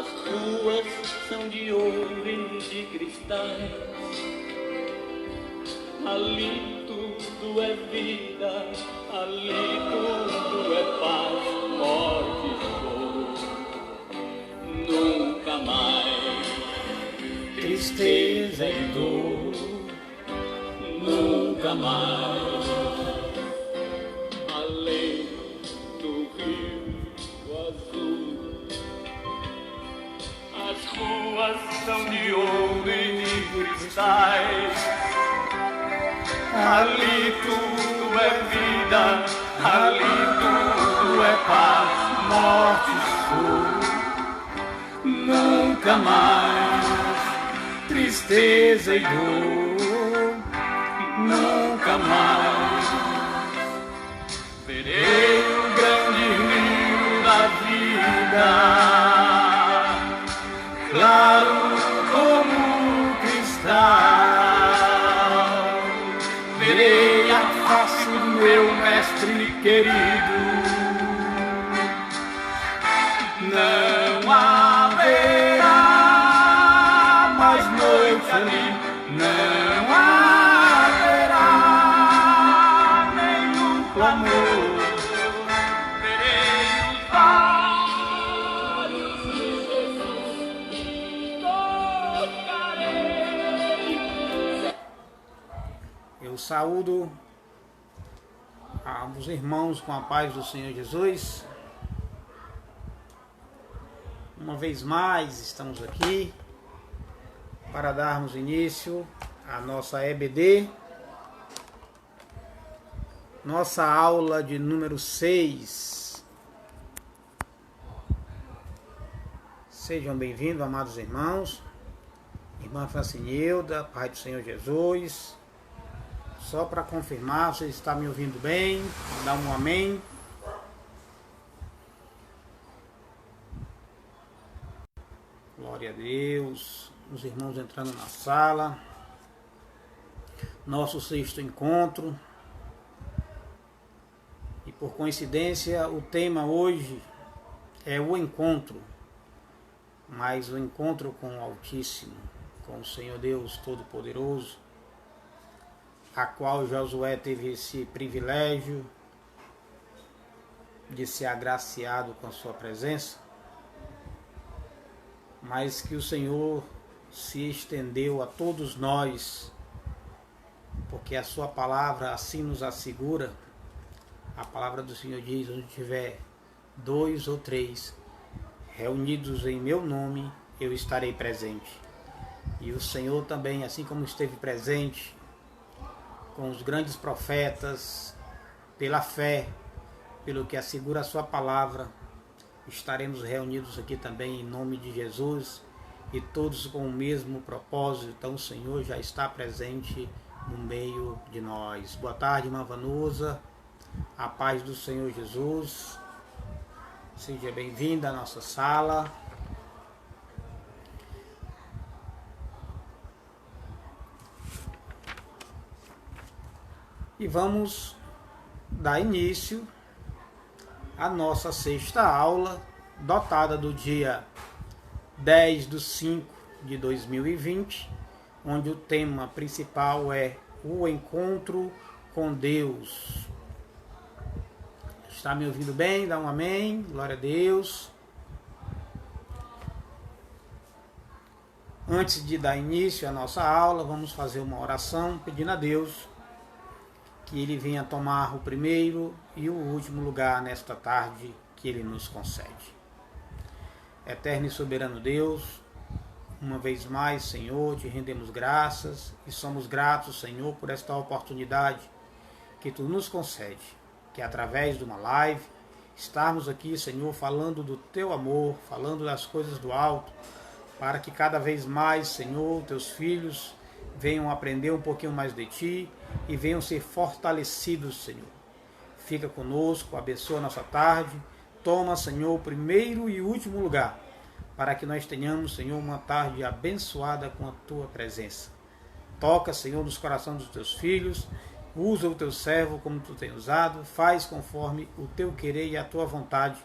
As ruas são de ouro e de cristais, ali tudo é vida, ali tudo é paz, morte e choro, nunca mais. Tristeza e dor, nunca mais. Além do rio azul, as ruas são de ouro e de cristais, ali tudo é vida, ali tudo é paz, morte e choro, nunca mais. Tristeza e dor, nunca mais. Verei o grande rio da vida, claro como cristal. Verei a face do meu mestre querido. Não haverá mais noite ali, não haverá nenhum clamor. Verei os olhos de Jesus, tocarei. Eu saúdo os irmãos com a paz do Senhor Jesus. Uma vez mais estamos aqui para darmos início à nossa EBD, nossa aula de número 6. Sejam bem-vindos, amados irmãos. Irmã Francinilda, Pai do Senhor Jesus. Só para confirmar, você está me ouvindo bem? Dá um amém. Glória a Deus. Os irmãos entrando na sala. Nosso sexto encontro. E por coincidência, o tema hoje é o encontro. Mas o encontro com o Altíssimo, com o Senhor Deus Todo-Poderoso, a qual Josué teve esse privilégio de ser agraciado com a sua presença, mas que o Senhor se estendeu a todos nós, porque a sua palavra assim nos assegura. A palavra do Senhor diz: onde tiver 2 ou 3 reunidos em meu nome, eu estarei presente. E o Senhor também, assim como esteve presente com os grandes profetas, pela fé, pelo que assegura a sua palavra, estaremos reunidos aqui também em nome de Jesus, e todos com o mesmo propósito. Então o Senhor já está presente no meio de nós. Boa tarde, irmã Vanusa, a paz do Senhor Jesus. Seja bem-vinda à nossa sala. E vamos dar início à nossa sexta aula, dotada do dia 10/5/2020, onde o tema principal é o encontro com Deus. Está me ouvindo bem? Dá um amém. Glória a Deus. Antes de dar início à nossa aula, vamos fazer uma oração pedindo a Deus que Ele venha tomar o primeiro e o último lugar nesta tarde que Ele nos concede. Eterno e soberano Deus, uma vez mais, Senhor, te rendemos graças e somos gratos, Senhor, por esta oportunidade que Tu nos concede, que através de uma live, estarmos aqui, Senhor, falando do Teu amor, falando das coisas do alto, para que cada vez mais, Senhor, Teus filhos venham aprender um pouquinho mais de Ti e venham ser fortalecidos, Senhor. Fica conosco, abençoa a nossa tarde, toma, Senhor, o primeiro e último lugar, para que nós tenhamos, Senhor, uma tarde abençoada com a Tua presença. Toca, Senhor, nos corações dos Teus filhos, usa o Teu servo como Tu tem usado, faz conforme o Teu querer e a Tua vontade,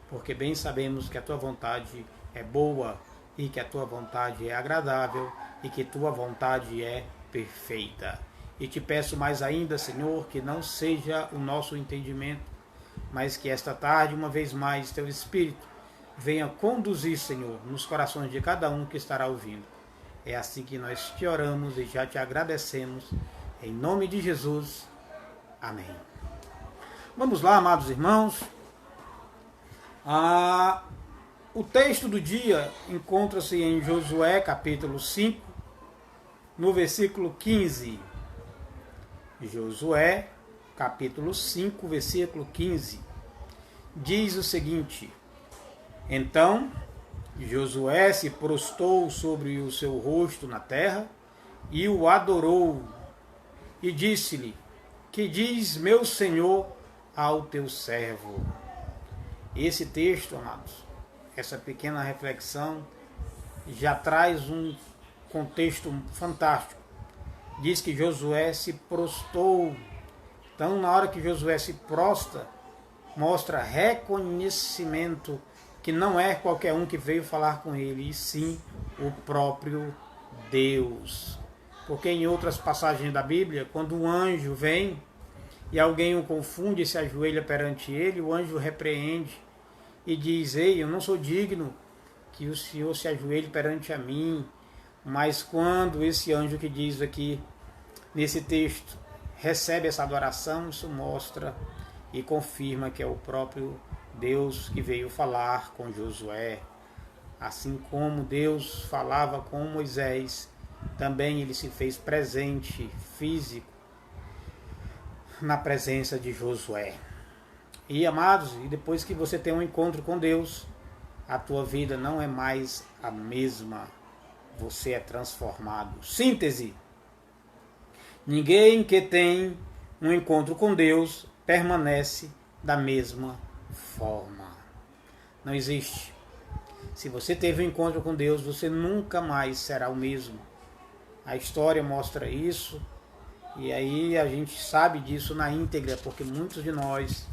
porque bem sabemos que a Tua vontade é boa e que a tua vontade é agradável e que tua vontade é perfeita. E te peço mais ainda, Senhor, que não seja o nosso entendimento, mas que esta tarde, uma vez mais, teu Espírito venha conduzir, Senhor, nos corações de cada um que estará ouvindo. É assim que nós te oramos e já te agradecemos. Em nome de Jesus. Amém. Vamos lá, amados irmãos. O texto do dia encontra-se em Josué, capítulo 5, no versículo 15. Josué, capítulo 5, versículo 15. Diz o seguinte: Então Josué se prostrou sobre o seu rosto na terra e o adorou, e disse-lhe: Que diz meu Senhor ao teu servo? Esse texto, amados, essa pequena reflexão já traz um contexto fantástico. Diz que Josué se prostrou. Então, na hora que Josué se prostra, mostra reconhecimento que não é qualquer um que veio falar com ele, e sim o próprio Deus. Porque em outras passagens da Bíblia, quando um anjo vem e alguém o confunde e se ajoelha perante ele, o anjo repreende e diz: Ei, eu não sou digno que o Senhor se ajoelhe perante a mim. Mas quando esse anjo que diz aqui, nesse texto, recebe essa adoração, isso mostra e confirma que é o próprio Deus que veio falar com Josué. Assim como Deus falava com Moisés, também ele se fez presente, físico, na presença de Josué. E amados, e depois que você tem um encontro com Deus, a tua vida não é mais a mesma. Você é transformado. Síntese: ninguém que tem um encontro com Deus permanece da mesma forma. Não existe. Se você teve um encontro com Deus, você nunca mais será o mesmo. A história mostra isso, e aí a gente sabe disso na íntegra, porque muitos de nós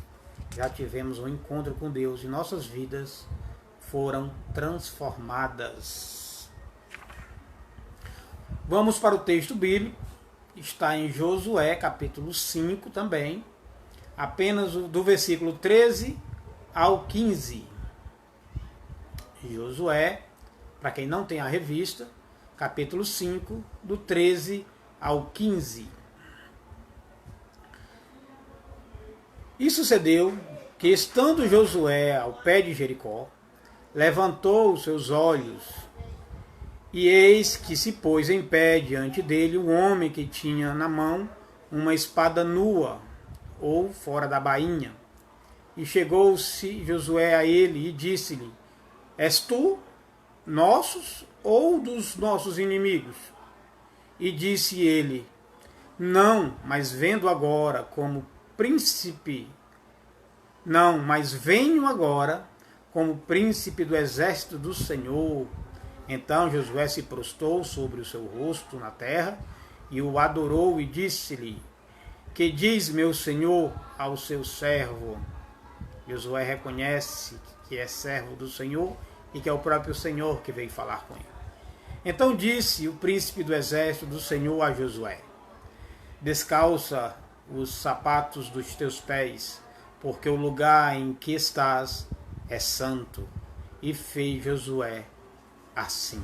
já tivemos um encontro com Deus e nossas vidas foram transformadas. Vamos para o texto bíblico, está em Josué, capítulo 5 também, apenas do versículo 13 ao 15. Josué, para quem não tem a revista, capítulo 5, do 13 ao 15. E sucedeu que, estando Josué ao pé de Jericó, levantou os seus olhos, e eis que se pôs em pé diante dele um homem que tinha na mão uma espada nua, ou fora da bainha. E chegou-se Josué a ele e disse-lhe: És tu nossos ou dos nossos inimigos? E disse ele: Não, mas vendo agora como príncipe, não, mas venho agora como príncipe do exército do Senhor. Então Josué se prostrou sobre o seu rosto na terra e o adorou e disse-lhe: Que diz meu senhor ao seu servo? Josué reconhece que é servo do Senhor e que é o próprio Senhor que veio falar com ele. Então disse o príncipe do exército do Senhor a Josué: Descalça os sapatos dos teus pés, porque o lugar em que estás é santo. E fez Josué assim.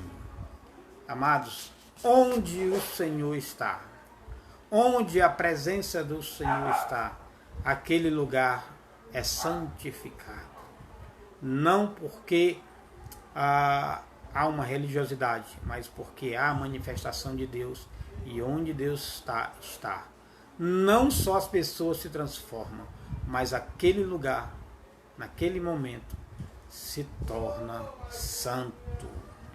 Amados, onde o Senhor está, onde a presença do Senhor está, aquele lugar é santificado. Não porque há uma religiosidade, mas porque há a manifestação de Deus, e onde Deus está. Não só as pessoas se transformam, mas aquele lugar, naquele momento, se torna santo.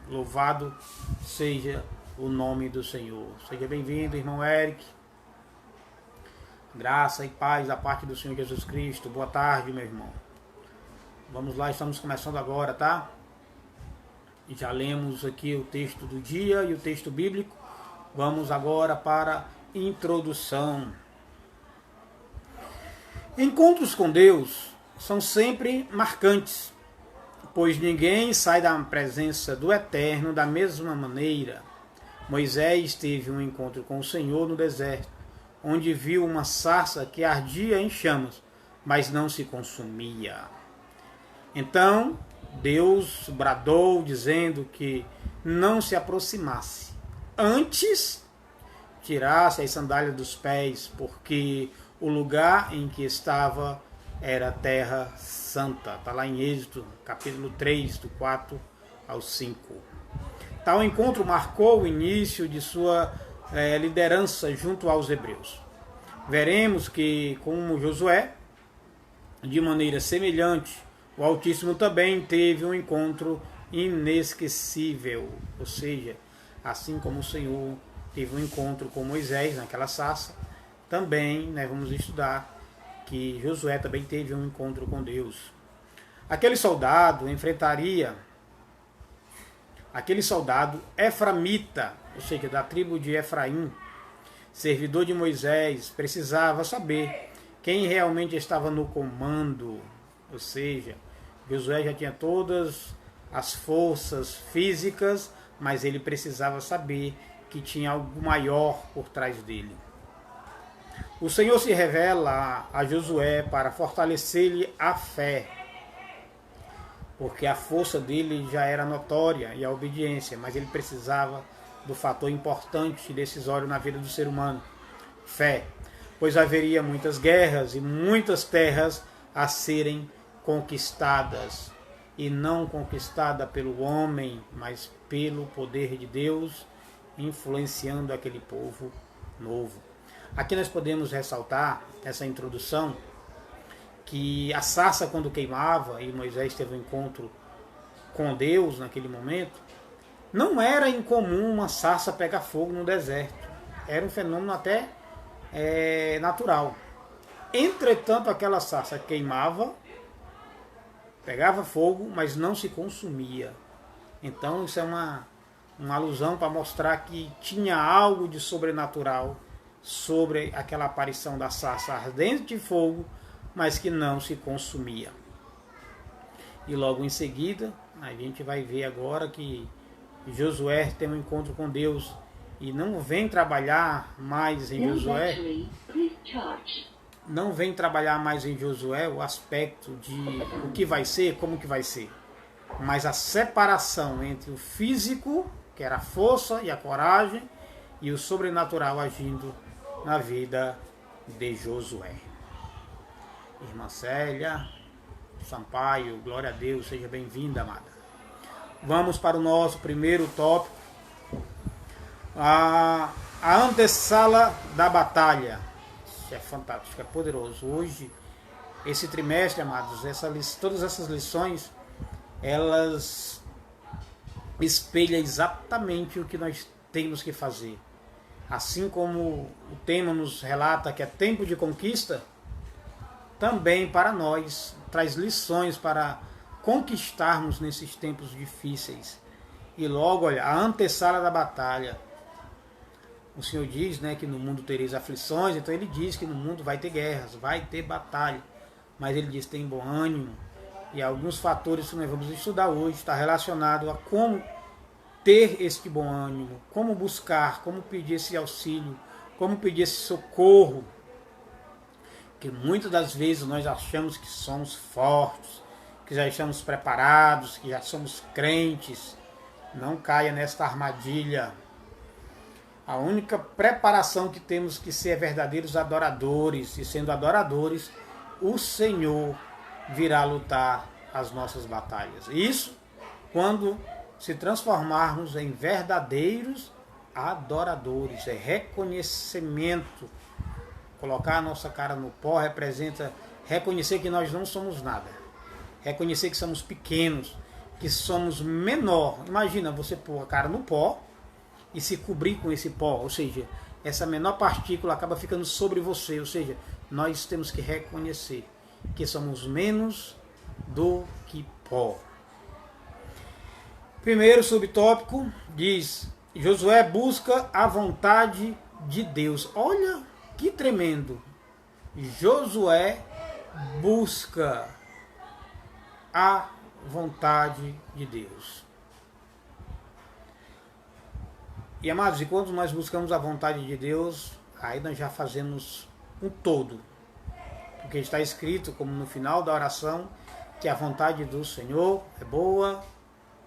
Louvado seja o nome do Senhor. Seja bem-vindo, irmão Eric. Graça e paz da parte do Senhor Jesus Cristo. Boa tarde, meu irmão. Vamos lá, estamos começando agora, tá? Já lemos aqui o texto do dia e o texto bíblico. Vamos agora para a introdução. Encontros com Deus são sempre marcantes. pois ninguém sai da presença do Eterno da mesma maneira. Moisés teve um encontro com o Senhor no deserto, onde viu uma sarça que ardia em chamas, mas não se consumia. Então Deus bradou, dizendo que não se aproximasse. Antes, tirasse as sandálias dos pés, porque o lugar em que estava era terra santa. Está lá em Êxodo, capítulo 3, do 4 ao 5. Tal encontro marcou o início de sua liderança junto aos hebreus. Veremos que, como Josué, de maneira semelhante, o Altíssimo também teve um encontro inesquecível. Ou seja, assim como o Senhor teve um encontro com Moisés naquela sarça, também vamos estudar que Josué também teve um encontro com Deus. Aquele soldado efraimita, ou seja, da tribo de Efraim, servidor de Moisés, precisava saber quem realmente estava no comando. Ou seja, Josué já tinha todas as forças físicas, mas ele precisava saber que tinha algo maior por trás dele. O Senhor se revela a Josué para fortalecer-lhe a fé, porque a força dele já era notória e a obediência, mas ele precisava do fator importante e decisório na vida do ser humano, fé, pois haveria muitas guerras e muitas terras a serem conquistadas, e não conquistada pelo homem, mas pelo poder de Deus, influenciando aquele povo novo. Aqui nós podemos ressaltar essa introdução, que a sarça, quando queimava, e Moisés teve um encontro com Deus naquele momento, não era incomum uma sarça pegar fogo no deserto. Era um fenômeno até natural. Entretanto, aquela sarça queimava, pegava fogo, mas não se consumia. Então isso é uma alusão para mostrar que tinha algo de sobrenatural sobre aquela aparição da sarça ardente de fogo, mas que não se consumia. E logo em seguida, a gente vai ver agora que Josué tem um encontro com Deus e não vem trabalhar mais em Josué. Não vem trabalhar mais em Josué o aspecto de o que vai ser, como que vai ser. Mas a separação entre o físico, que era a força e a coragem, e o sobrenatural agindo na vida de Josué. Irmã Célia Sampaio, glória a Deus, seja bem-vinda, amada. Vamos para o nosso primeiro tópico. A antessala da batalha. Isso é fantástico, é poderoso. Hoje, esse trimestre, amados, todas essas lições, elas espelham exatamente o que nós temos que fazer. Assim como o tema nos relata que é tempo de conquista, também para nós traz lições para conquistarmos nesses tempos difíceis. E logo, olha, a antessala da batalha. O Senhor diz, que no mundo tereis aflições, então ele diz que no mundo vai ter guerras, vai ter batalha. Mas ele diz, tem bom ânimo. E alguns fatores que nós vamos estudar hoje está relacionado a como ter este bom ânimo, como buscar, como pedir esse auxílio, como pedir esse socorro. Que muitas das vezes nós achamos que somos fortes, que já estamos preparados, que já somos crentes. Não caia nesta armadilha. A única preparação que temos que ser é verdadeiros adoradores. E sendo adoradores, o Senhor virá lutar as nossas batalhas. Isso quando se transformarmos em verdadeiros adoradores. É reconhecimento. Colocar a nossa cara no pó representa reconhecer que nós não somos nada. Reconhecer que somos pequenos, que somos menor. Imagina você pôr a cara no pó e se cobrir com esse pó. Ou seja, essa menor partícula acaba ficando sobre você. Ou seja, nós temos que reconhecer que somos menos do que pó. Primeiro subtópico diz: Josué busca a vontade de Deus. Olha que tremendo! Josué busca a vontade de Deus. E amados, e quando nós buscamos a vontade de Deus, aí nós já fazemos um todo. Porque está escrito, como no final da oração, que a vontade do Senhor é boa,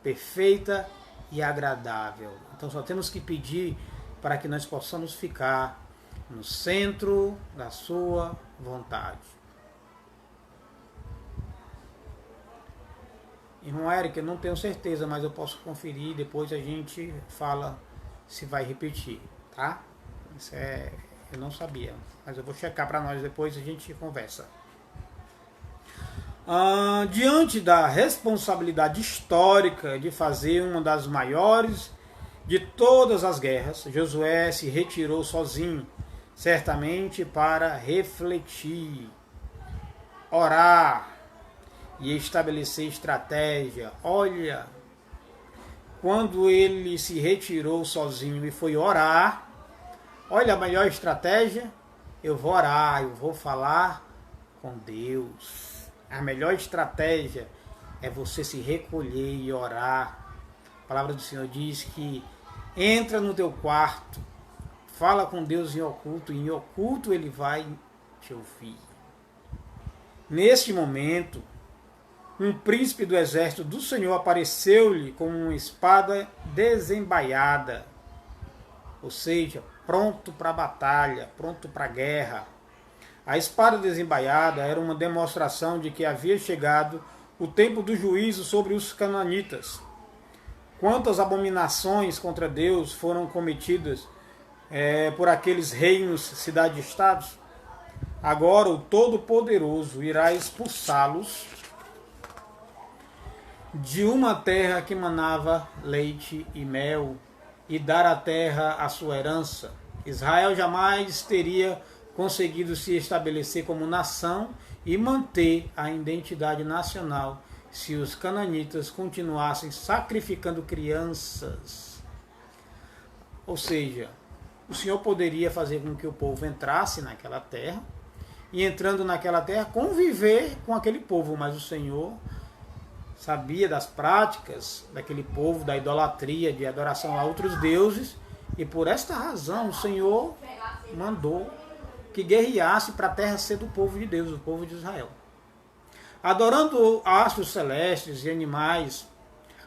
perfeita e agradável. Então só temos que pedir para que nós possamos ficar no centro da sua vontade. Irmão Eric, eu não tenho certeza, mas eu posso conferir, depois a gente fala se vai repetir, tá? Isso eu não sabia, mas eu vou checar para nós depois e a gente conversa. Diante da responsabilidade histórica de fazer uma das maiores de todas as guerras, Josué se retirou sozinho, certamente para refletir, orar e estabelecer estratégia. Olha, quando ele se retirou sozinho e foi orar, olha a melhor estratégia, eu vou orar, eu vou falar com Deus. A melhor estratégia é você se recolher e orar. A palavra do Senhor diz que entra no teu quarto, fala com Deus em oculto, e em oculto Ele vai te ouvir. Neste momento, um príncipe do exército do Senhor apareceu-lhe com uma espada desembaiada, ou seja, pronto para a batalha, pronto para a guerra. A espada desembaiada era uma demonstração de que havia chegado o tempo do juízo sobre os cananitas. Quantas abominações contra Deus foram cometidas por aqueles reinos, cidades-estados? Agora o Todo-Poderoso irá expulsá-los de uma terra que manava leite e mel e dar a terra à sua herança. Israel jamais teria conseguido se estabelecer como nação e manter a identidade nacional se os cananitas continuassem sacrificando crianças. Ou seja, o Senhor poderia fazer com que o povo entrasse naquela terra e, entrando naquela terra, conviver com aquele povo, mas o Senhor sabia das práticas daquele povo, da idolatria, de adoração a outros deuses, e por esta razão o Senhor mandou que guerreasse para a terra ser do povo de Deus, o povo de Israel. Adorando astros celestes e animais,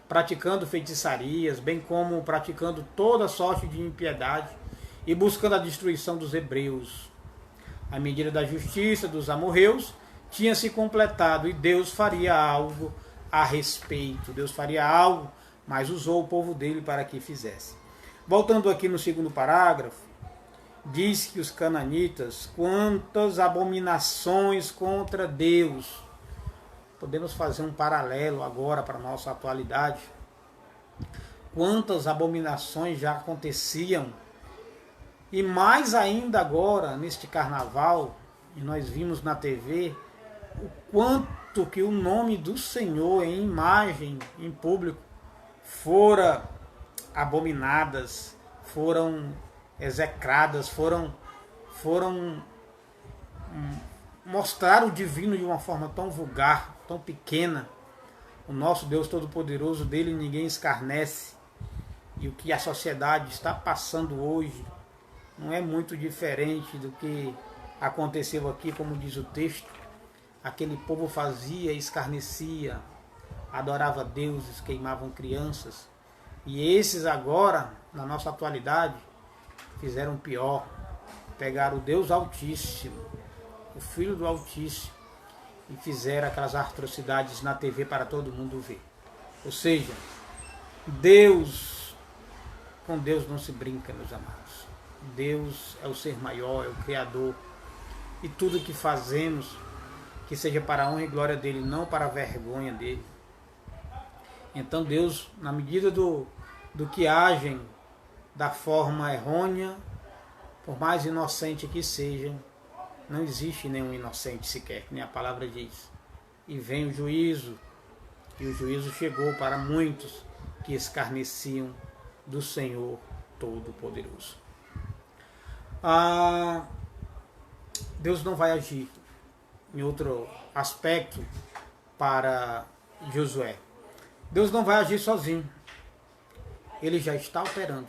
praticando feitiçarias, bem como praticando toda sorte de impiedade e buscando a destruição dos hebreus. A medida da justiça dos amorreus tinha se completado e Deus faria algo a respeito. Deus faria algo, mas usou o povo dele para que fizesse. Voltando aqui no segundo parágrafo, diz que os cananitas, quantas abominações contra Deus. Podemos fazer um paralelo agora para a nossa atualidade. Quantas abominações já aconteciam. E mais ainda agora, neste carnaval, e nós vimos na TV, o quanto que o nome do Senhor em imagem, em público, fora abominadas, foram execradas, foram mostrar o divino de uma forma tão vulgar, tão pequena. O nosso Deus Todo-Poderoso, dele ninguém escarnece. E o que a sociedade está passando hoje não é muito diferente do que aconteceu aqui, como diz o texto. Aquele povo fazia, escarnecia, adorava deuses, queimavam crianças. E esses agora, na nossa atualidade, fizeram pior. Pegaram o Deus Altíssimo, o Filho do Altíssimo, e fizeram aquelas atrocidades na TV para todo mundo ver. Ou seja, com Deus não se brinca, meus amados. Deus é o ser maior, é o Criador. E tudo que fazemos, que seja para a honra e glória dele, não para a vergonha dele. Então Deus, na medida do que agem da forma errônea, por mais inocente que sejam, não existe nenhum inocente sequer, que nem a palavra diz. E vem o juízo, e o juízo chegou para muitos que escarneciam do Senhor Todo-Poderoso. Deus não vai agir em outro aspecto para Josué. Deus não vai agir sozinho. Ele já está operando.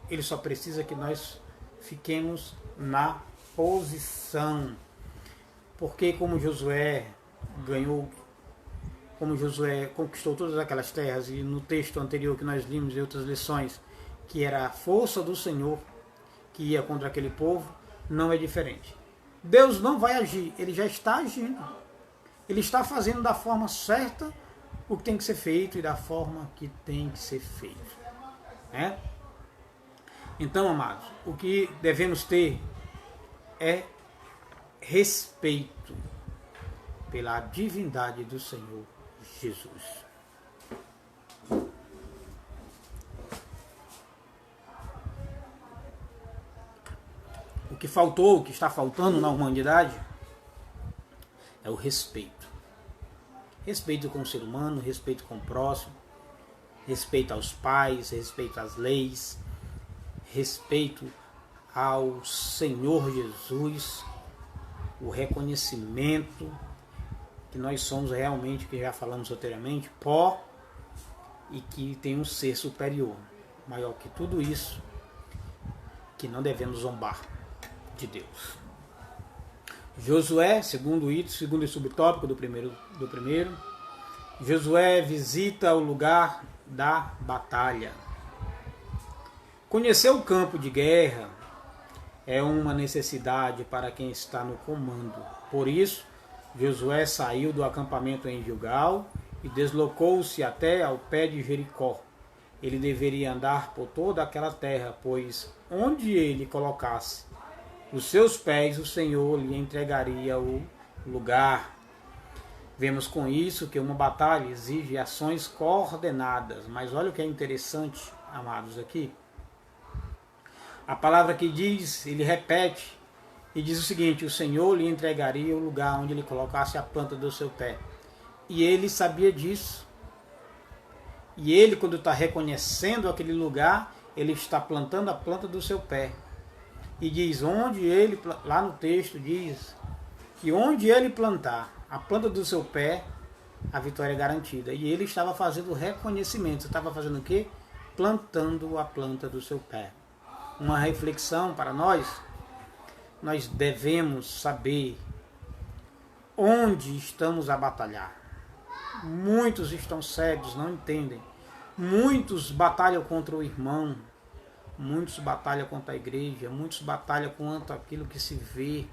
Ele só precisa que nós fiquemos na posição. Porque como Josué conquistou todas aquelas terras, e no texto anterior que nós vimos em outras lições, que era a força do Senhor que ia contra aquele povo, não é diferente. Deus não vai agir, Ele já está agindo. Ele está fazendo da forma certa o que tem que ser feito e da forma que tem que ser feito. Né? Então, amados, o que devemos ter é respeito pela divindade do Senhor Jesus. O que faltou, o que está faltando na humanidade é o respeito. Respeito com o ser humano, respeito com o próximo, respeito aos pais, respeito às leis, respeito ao Senhor Jesus, o reconhecimento que nós somos realmente, que já falamos anteriormente, pó, e que tem um ser superior, maior que tudo isso, que não devemos zombar de Deus. Josué, segundo item, segundo subtópico do primeiro, Josué visita o lugar da batalha. Conhecer o campo de guerra é uma necessidade para quem está no comando. Por isso, Josué saiu do acampamento em Gilgal e deslocou-se até ao pé de Jericó. Ele deveria andar por toda aquela terra, pois onde ele colocasse os seus pés, o Senhor lhe entregaria o lugar. Vemos com isso que uma batalha exige ações coordenadas. Mas olha o que é interessante, amados, aqui. A palavra que diz, ele repete, e diz o seguinte: o Senhor lhe entregaria o lugar onde ele colocasse a planta do seu pé. E ele sabia disso. E ele, quando está reconhecendo aquele lugar, ele está plantando a planta do seu pé. E diz onde ele, lá no texto diz, que onde ele plantar a planta do seu pé, a vitória é garantida. E ele estava fazendo reconhecimento. Estava fazendo o quê? Plantando a planta do seu pé. Uma reflexão para nós. Nós devemos saber onde estamos a batalhar. Muitos estão cegos, não entendem. Muitos batalham contra o irmão. Muitos batalham contra a igreja. Muitos batalham contra aquilo que se vê.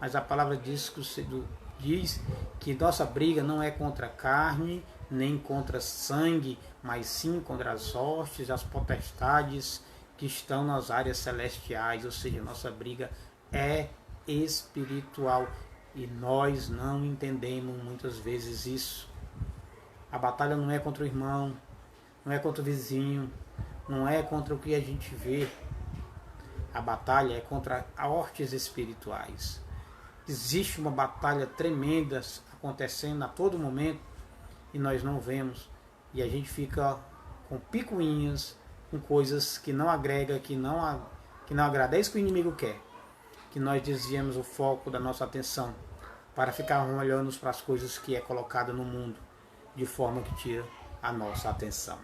Mas a palavra diz que nossa briga não é contra a carne, nem contra sangue, mas sim contra as hostes, as potestades que estão nas áreas celestiais. Ou seja, nossa briga é espiritual e nós não entendemos muitas vezes isso. A batalha não é contra o irmão, não é contra o vizinho, não é contra o que a gente vê. A batalha é contra hostes espirituais. Existe uma batalha tremenda acontecendo a todo momento e nós não vemos. E a gente fica com picuinhas, com coisas que não agrega, que não agrada. É isso que o inimigo quer. Que nós desviemos o foco da nossa atenção para ficarmos olhando para as coisas que é colocada no mundo, de forma que tira a nossa atenção.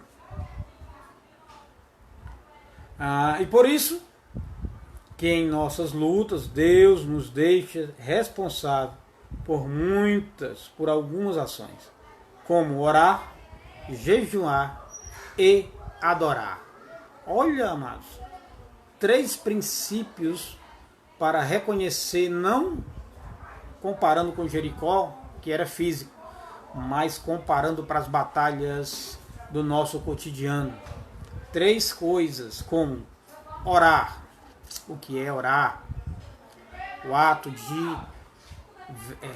E por isso que em nossas lutas Deus nos deixa responsável por algumas ações, como orar, jejuar e adorar. Olha, amados, 3 princípios para reconhecer, não comparando com Jericó, que era físico, mas comparando para as batalhas do nosso cotidiano. 3 coisas, como orar. O que é orar? O ato de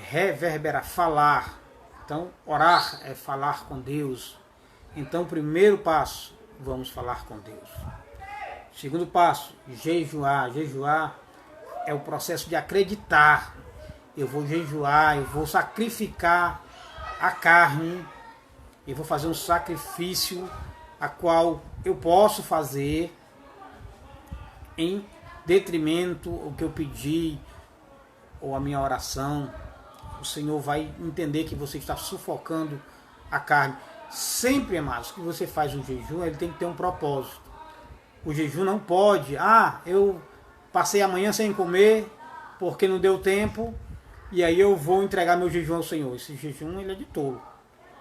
reverberar, falar. Então, orar é falar com Deus. Então, primeiro passo, vamos falar com Deus. Segundo passo, jejuar. Jejuar é o processo de acreditar. Eu vou jejuar, eu vou sacrificar a carne, eu vou fazer um sacrifício a qual eu posso fazer em detrimento o que eu pedi ou a minha oração. O Senhor vai entender que você está sufocando a carne. Sempre, amados, que você faz um jejum, ele tem que ter um propósito. O jejum não pode, eu passei a manhã sem comer porque não deu tempo e aí eu vou entregar meu jejum ao Senhor. Esse jejum, ele é de tolo.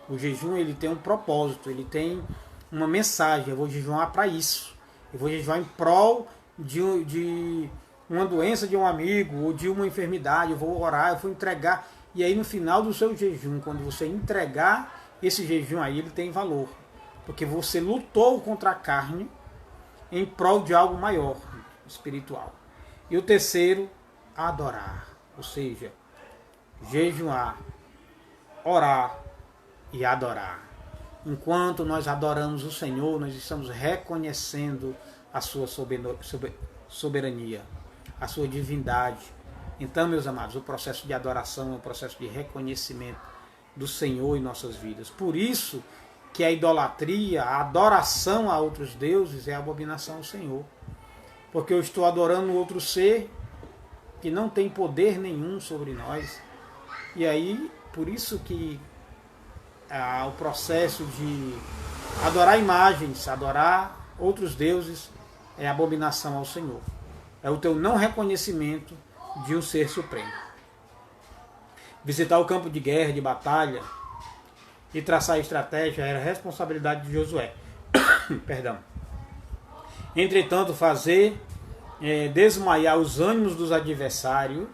O jejum, ele tem um propósito, ele tem uma mensagem. Eu vou jejuar para isso. Eu vou jejuar em prol de uma doença de um amigo ou de uma enfermidade. Eu vou orar, eu vou entregar. E aí no final do seu jejum, quando você entregar esse jejum aí, ele tem valor. Porque você lutou contra a carne em prol de algo maior, espiritual. E o terceiro, adorar. Ou seja, jejuar, orar e adorar. Enquanto nós adoramos o Senhor, nós estamos reconhecendo a sua soberania, a sua divindade. Então, meus amados, o processo de adoração é um processo de reconhecimento do Senhor em nossas vidas. Por isso que a idolatria, a adoração a outros deuses é a abominação ao Senhor. Porque eu estou adorando outro ser que não tem poder nenhum sobre nós. E aí, por isso que o processo de adorar imagens, adorar outros deuses, é abominação ao Senhor. É o teu não reconhecimento de um ser supremo. Visitar o campo de guerra, de batalha e traçar a estratégia era responsabilidade de Josué. Perdão. Entretanto, fazer desmaiar os ânimos dos adversários,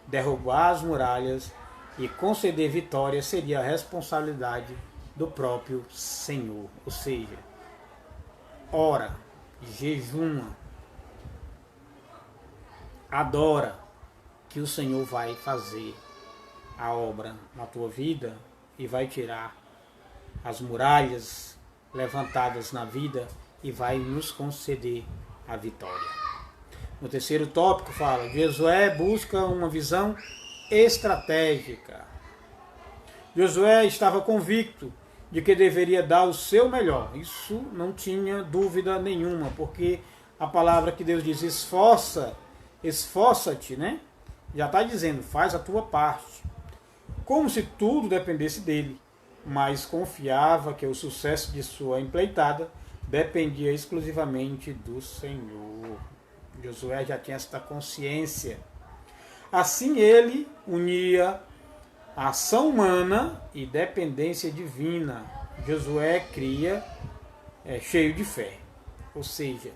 derrubar as muralhas e conceder vitória seria a responsabilidade do próprio Senhor. Ou seja, ora, jejuma, adora, que o Senhor vai fazer a obra na tua vida e vai tirar as muralhas levantadas na vida e vai nos conceder a vitória. No terceiro tópico fala, Josué busca uma visão estratégica. Josué estava convicto de que deveria dar o seu melhor. Isso não tinha dúvida nenhuma, porque a palavra que Deus diz, esforça-te, né? Já está dizendo, faz a tua parte. Como se tudo dependesse dele, mas confiava que o sucesso de sua empreitada dependia exclusivamente do Senhor. Josué já tinha esta consciência. Assim ele unia a ação humana e dependência divina. Josué cria cheio de fé. Ou seja,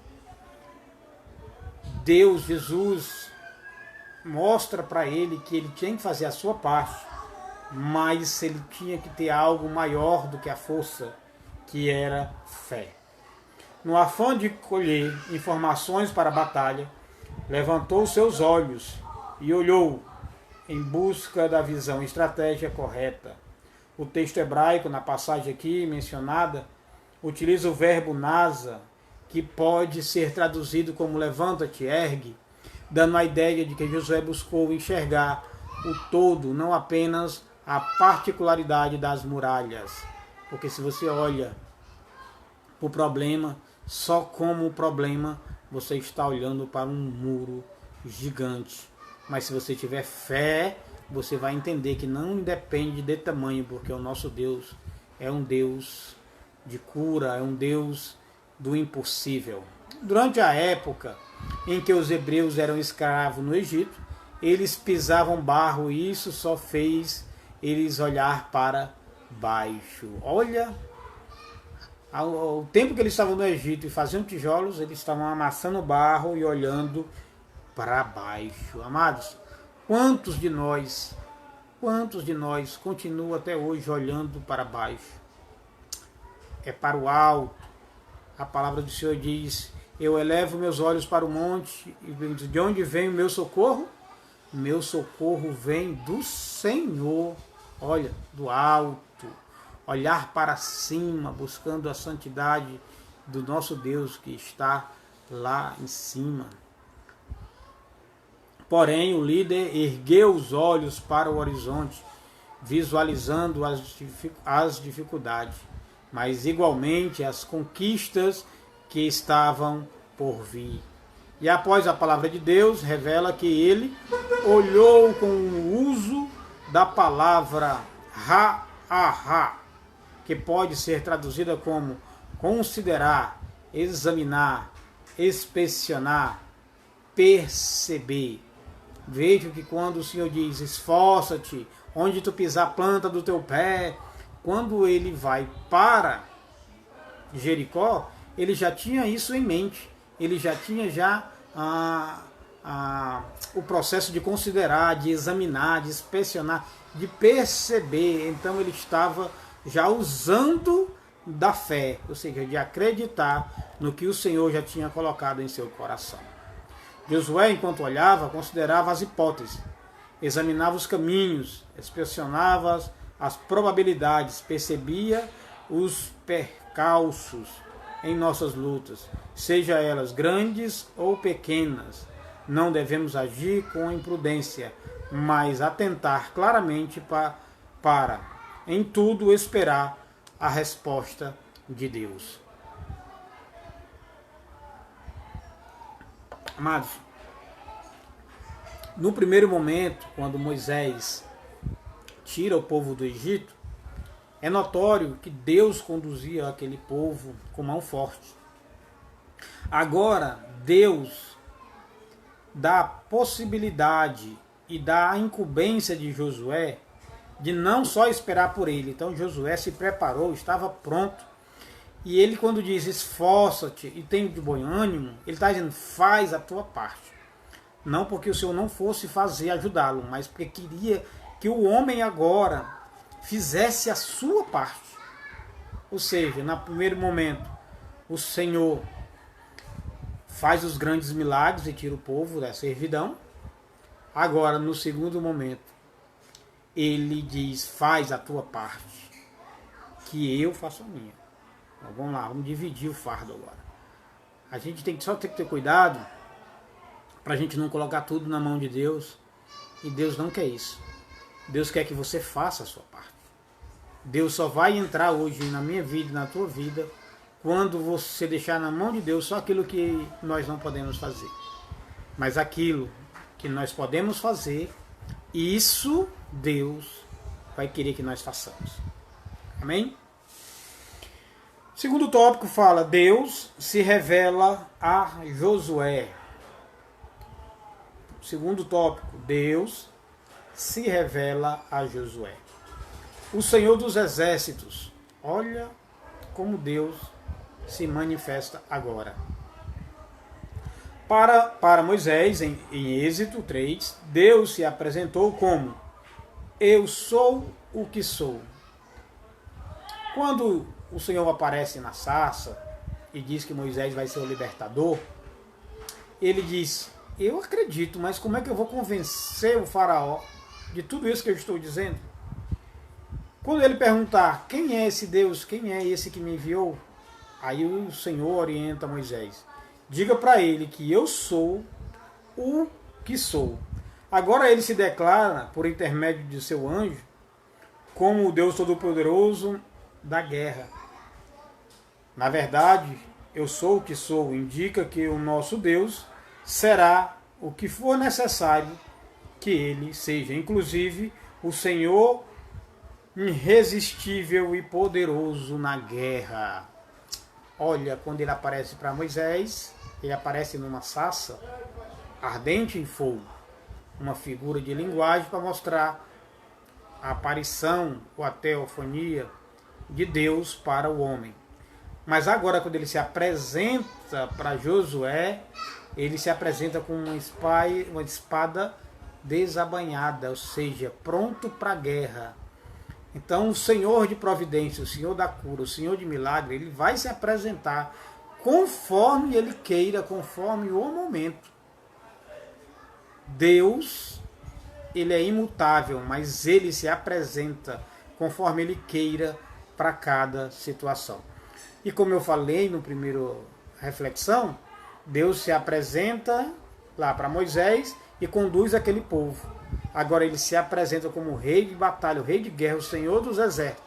Deus, Jesus, mostra para ele que ele tinha que fazer a sua parte, mas ele tinha que ter algo maior do que a força, que era fé. No afã de colher informações para a batalha, levantou seus olhos e olhou em busca da visão e estratégia correta. O texto hebraico, na passagem aqui mencionada, utiliza o verbo nasa, que pode ser traduzido como levanta-te, ergue, dando a ideia de que Josué buscou enxergar o todo, não apenas a particularidade das muralhas. Porque se você olha o problema só como o problema, você está olhando para um muro gigante. Mas se você tiver fé, você vai entender que não depende de tamanho, porque o nosso Deus é um Deus de cura, é um Deus do impossível. Durante a época em que os hebreus eram escravos no Egito, eles pisavam barro e isso só fez eles olhar para baixo. Olha, ao tempo que eles estavam no Egito e faziam tijolos, eles estavam amassando barro e olhando para baixo. Amados, quantos de nós continuam até hoje olhando para baixo? É para o alto. A palavra do Senhor diz, eu elevo meus olhos para o monte, e de onde vem o meu socorro? Meu socorro vem do Senhor. Olha, do alto. Olhar para cima, buscando a santidade do nosso Deus que está lá em cima. Porém, o líder ergueu os olhos para o horizonte, visualizando as dificuldades, mas igualmente as conquistas que estavam por vir. E após a palavra de Deus, revela que ele olhou com o uso da palavra ha-ha-ha, que pode ser traduzida como considerar, examinar, inspecionar, perceber. Veja que quando o Senhor diz, esforça-te, onde tu pisar a planta do teu pé, quando ele vai para Jericó, ele já tinha isso em mente, ele já tinha o processo de considerar, de examinar, de inspecionar, de perceber. Então ele estava já usando da fé, ou seja, de acreditar no que o Senhor já tinha colocado em seu coração. Josué, enquanto olhava, considerava as hipóteses, examinava os caminhos, inspecionava as probabilidades, percebia os percalços em nossas lutas, seja elas grandes ou pequenas. Não devemos agir com imprudência, mas atentar claramente para em tudo esperar a resposta de Deus. Amados, no primeiro momento, quando Moisés tira o povo do Egito, é notório que Deus conduzia aquele povo com mão forte. Agora, Deus dá a possibilidade e dá a incumbência de Josué de não só esperar por ele. Então Josué se preparou, estava pronto. E ele, quando diz esforça-te e tem de bom ânimo, ele está dizendo faz a tua parte. Não porque o Senhor não fosse fazer, ajudá-lo, mas porque queria que o homem agora fizesse a sua parte. Ou seja, no primeiro momento, o Senhor faz os grandes milagres e tira o povo da servidão. Agora, no segundo momento, ele diz, faz a tua parte, que eu faço a minha. Então, vamos lá, vamos dividir o fardo agora. A gente só tem que ter cuidado para a gente não colocar tudo na mão de Deus. E Deus não quer isso. Deus quer que você faça a sua parte. Deus só vai entrar hoje na minha vida e na tua vida quando você deixar na mão de Deus só aquilo que nós não podemos fazer. Mas aquilo que nós podemos fazer, isso Deus vai querer que nós façamos. Amém? Segundo tópico fala, Deus se revela a Josué. Segundo tópico, Deus se revela a Josué. O Senhor dos Exércitos, olha como Deus se manifesta agora. Para Moisés, em Êxodo 3, Deus se apresentou como eu sou o que sou. Quando o Senhor aparece na sarça e diz que Moisés vai ser o libertador, ele diz, eu acredito, mas como é que eu vou convencer o faraó de tudo isso que eu estou dizendo? Quando ele perguntar, quem é esse Deus, quem é esse que me enviou? Aí o Senhor orienta Moisés, diga para ele que eu sou o que sou. Agora ele se declara, por intermédio de seu anjo, como o Deus Todo-Poderoso da guerra. Na verdade, eu sou o que sou, indica que o nosso Deus será o que for necessário que ele seja. Inclusive, o Senhor irresistível e poderoso na guerra. Olha, quando ele aparece para Moisés, ele aparece numa sarça ardente em fogo. Uma figura de linguagem para mostrar a aparição ou a teofania de Deus para o homem. Mas agora, quando ele se apresenta para Josué, ele se apresenta com uma espada desabanhada, ou seja, pronto para a guerra. Então o Senhor de providência, o Senhor da cura, o Senhor de milagre, ele vai se apresentar conforme ele queira, conforme o momento. Deus, ele é imutável, mas ele se apresenta conforme ele queira para cada situação. E como eu falei no primeiro reflexão, Deus se apresenta lá para Moisés e conduz aquele povo. Agora ele se apresenta como o rei de batalha, o rei de guerra, o Senhor dos exércitos.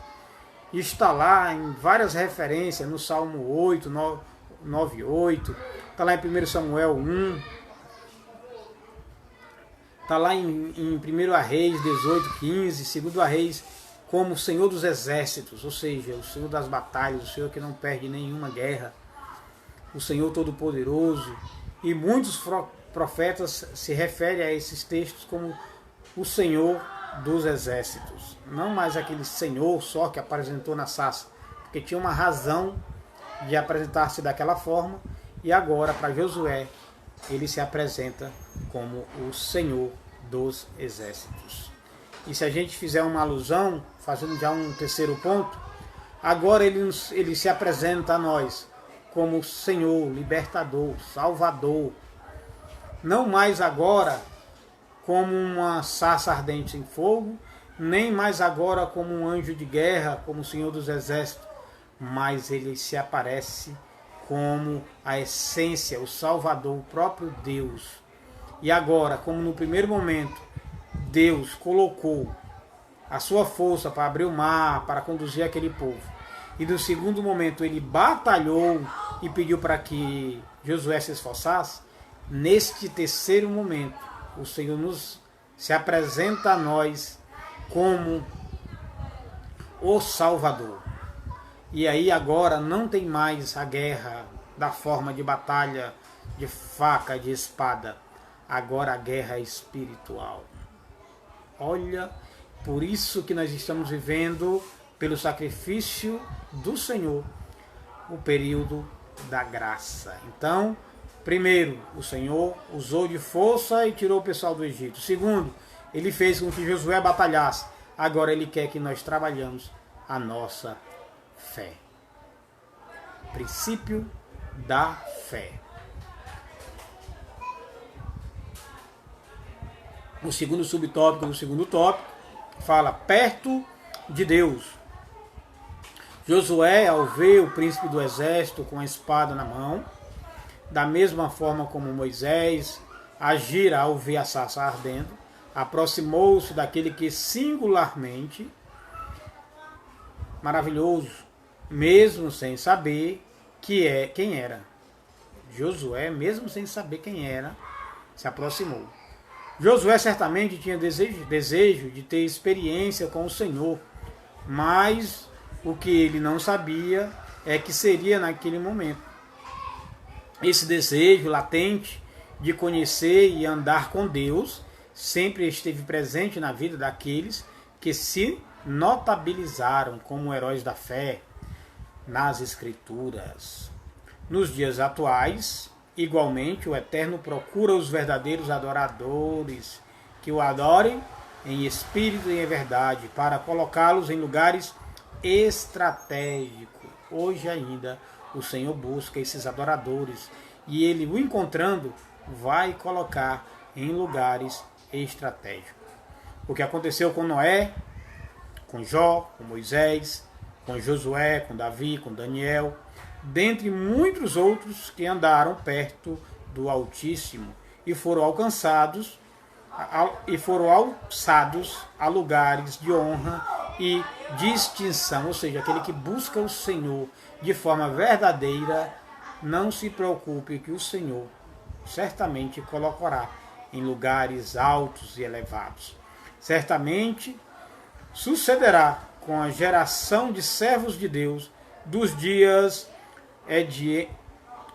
E está lá em várias referências, no Salmo 8, 9, 8, está lá em 1 Samuel 1, está lá em 1 Reis 18, 15, 2 Reis como o Senhor dos exércitos, ou seja, o Senhor das batalhas, o Senhor que não perde nenhuma guerra, o Senhor Todo-Poderoso. E muitos profetas se referem a esses textos como o Senhor dos exércitos. Não mais aquele Senhor só que apresentou na sarça, porque tinha uma razão de apresentar-se daquela forma, e agora para Josué ele se apresenta como o Senhor dos exércitos. E se a gente fizer uma alusão, fazendo já um terceiro ponto, agora ele se apresenta a nós como Senhor, Libertador, Salvador. Não mais agora como uma sarça ardente em fogo, nem mais agora como um anjo de guerra, como o Senhor dos exércitos, mas ele se aparece como a essência, o Salvador, o próprio Deus. E agora, como no primeiro momento, Deus colocou a sua força para abrir o mar, para conduzir aquele povo. E no segundo momento ele batalhou e pediu para que Josué se esforçasse. Neste terceiro momento, o Senhor se apresenta a nós como o Salvador. E aí agora não tem mais a guerra da forma de batalha, de faca, de espada. Agora a guerra é espiritual. Olha, por isso que nós estamos vivendo, pelo sacrifício do Senhor, o período da graça. Então, primeiro, o Senhor usou de força e tirou o pessoal do Egito. Segundo, ele fez com que Josué batalhasse. Agora ele quer que nós trabalhamos a nossa fé. Princípio da fé. O segundo subtópico do segundo tópico fala perto de Deus. Josué, ao ver o príncipe do exército com a espada na mão, da mesma forma como Moisés agira ao ver a sarça ardendo, aproximou-se daquele que singularmente, maravilhoso, mesmo sem saber quem era. Josué, mesmo sem saber quem era, se aproximou. Josué certamente tinha desejo de ter experiência com o Senhor, mas o que ele não sabia é que seria naquele momento. Esse desejo latente de conhecer e andar com Deus sempre esteve presente na vida daqueles que se notabilizaram como heróis da fé nas Escrituras. Nos dias atuais, igualmente, o Eterno procura os verdadeiros adoradores que o adorem em espírito e em verdade, para colocá-los em lugares estratégicos. Hoje ainda o Senhor busca esses adoradores e ele, o encontrando, vai colocar em lugares estratégicos. O que aconteceu com Noé, com Jó, com Moisés, com Josué, com Davi, com Daniel, dentre muitos outros que andaram perto do Altíssimo e foram alçados a lugares de honra e distinção, ou seja, aquele que busca o Senhor de forma verdadeira, não se preocupe que o Senhor certamente colocará em lugares altos e elevados. Certamente sucederá com a geração de servos de Deus dos dias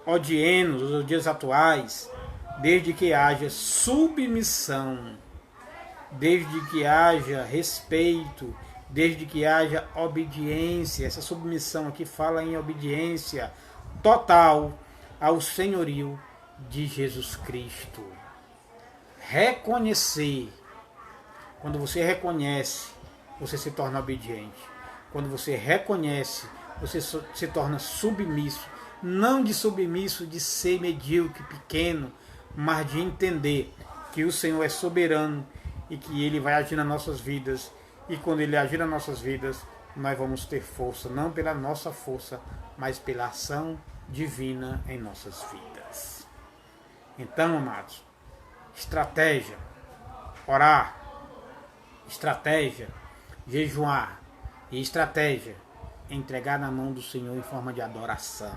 odienos, os dias atuais, desde que haja submissão, desde que haja respeito, desde que haja obediência. Essa submissão aqui fala em obediência total ao senhorio de Jesus Cristo. Reconhecer. Quando você reconhece, você se torna obediente. Quando você reconhece, você se torna submisso. Não de submisso de ser medíocre, pequeno, mas de entender que o Senhor é soberano e que Ele vai agir nas nossas vidas. E quando Ele agir nas nossas vidas, nós vamos ter força, não pela nossa força, mas pela ação divina em nossas vidas. Então, amados, estratégia, orar, estratégia, jejuar e estratégia, entregar na mão do Senhor em forma de adoração.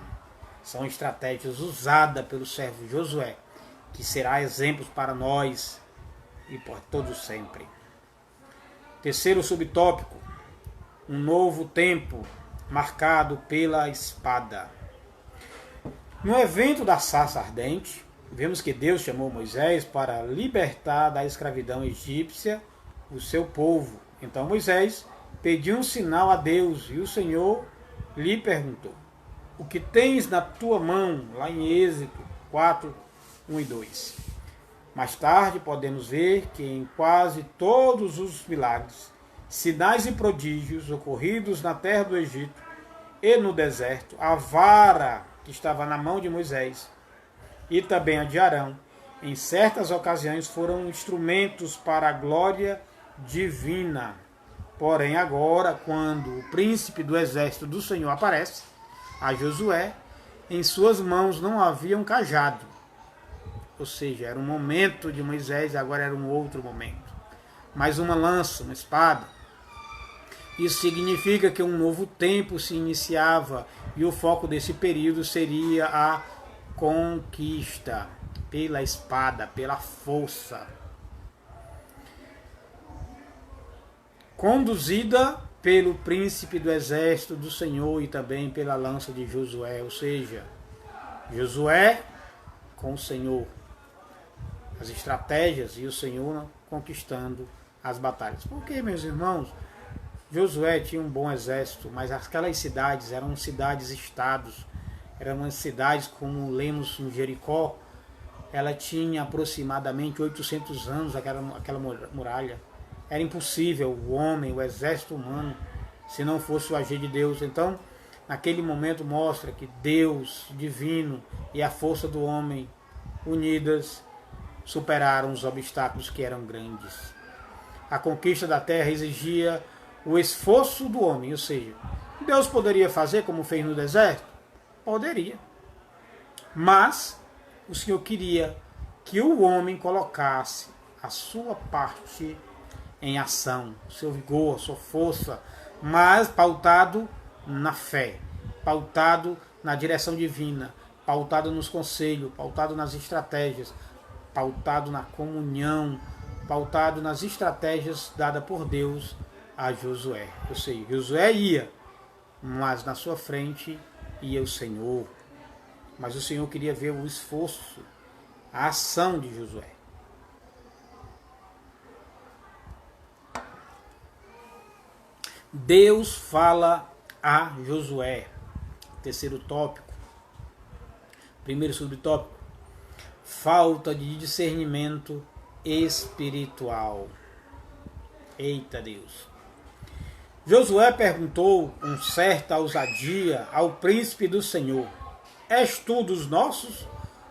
São estratégias usadas pelo servo Josué, que será exemplo para nós e por todos sempre. Terceiro subtópico, um novo tempo marcado pela espada. No evento da sarça ardente, vemos que Deus chamou Moisés para libertar da escravidão egípcia o seu povo. Então Moisés pediu um sinal a Deus e o Senhor lhe perguntou: o que tens na tua mão? Lá em Êxodo 4, 1 e 2. Mais tarde podemos ver que em quase todos os milagres, sinais e prodígios ocorridos na terra do Egito e no deserto, a vara que estava na mão de Moisés e também a de Arão, em certas ocasiões foram instrumentos para a glória divina. Porém agora, quando o príncipe do exército do Senhor aparece a Josué, em suas mãos não havia um cajado. Ou seja, era um momento de Moisés, agora era um outro momento. Mas uma lança, uma espada. Isso significa que um novo tempo se iniciava e o foco desse período seria a conquista pela espada, pela força. Conduzida pelo príncipe do exército do Senhor e também pela lança de Josué, ou seja, Josué com o Senhor, as estratégias e o Senhor conquistando as batalhas. Porque, meus irmãos, Josué tinha um bom exército, mas aquelas cidades eram cidades-estados, eram umas cidades como lemos em Jericó, ela tinha aproximadamente 800 anos, aquela muralha. Era impossível o homem, o exército humano, se não fosse o agir de Deus. Então, naquele momento mostra que Deus divino e a força do homem unidas superaram os obstáculos que eram grandes. A conquista da terra exigia o esforço do homem, ou seja, Deus poderia fazer como fez no deserto? Poderia. Mas o Senhor queria que o homem colocasse a sua parte em ação, seu vigor, sua força, mas pautado na fé, pautado na direção divina, pautado nos conselhos, pautado nas estratégias, pautado na comunhão, pautado nas estratégias dadas por Deus a Josué. Ou seja, Josué ia, mas na sua frente ia o Senhor. Mas o Senhor queria ver o esforço, a ação de Josué. Deus fala a Josué. Terceiro tópico. Primeiro subtópico. Falta de discernimento espiritual. Eita Deus. Josué perguntou com certa ousadia ao príncipe do Senhor: és tu dos nossos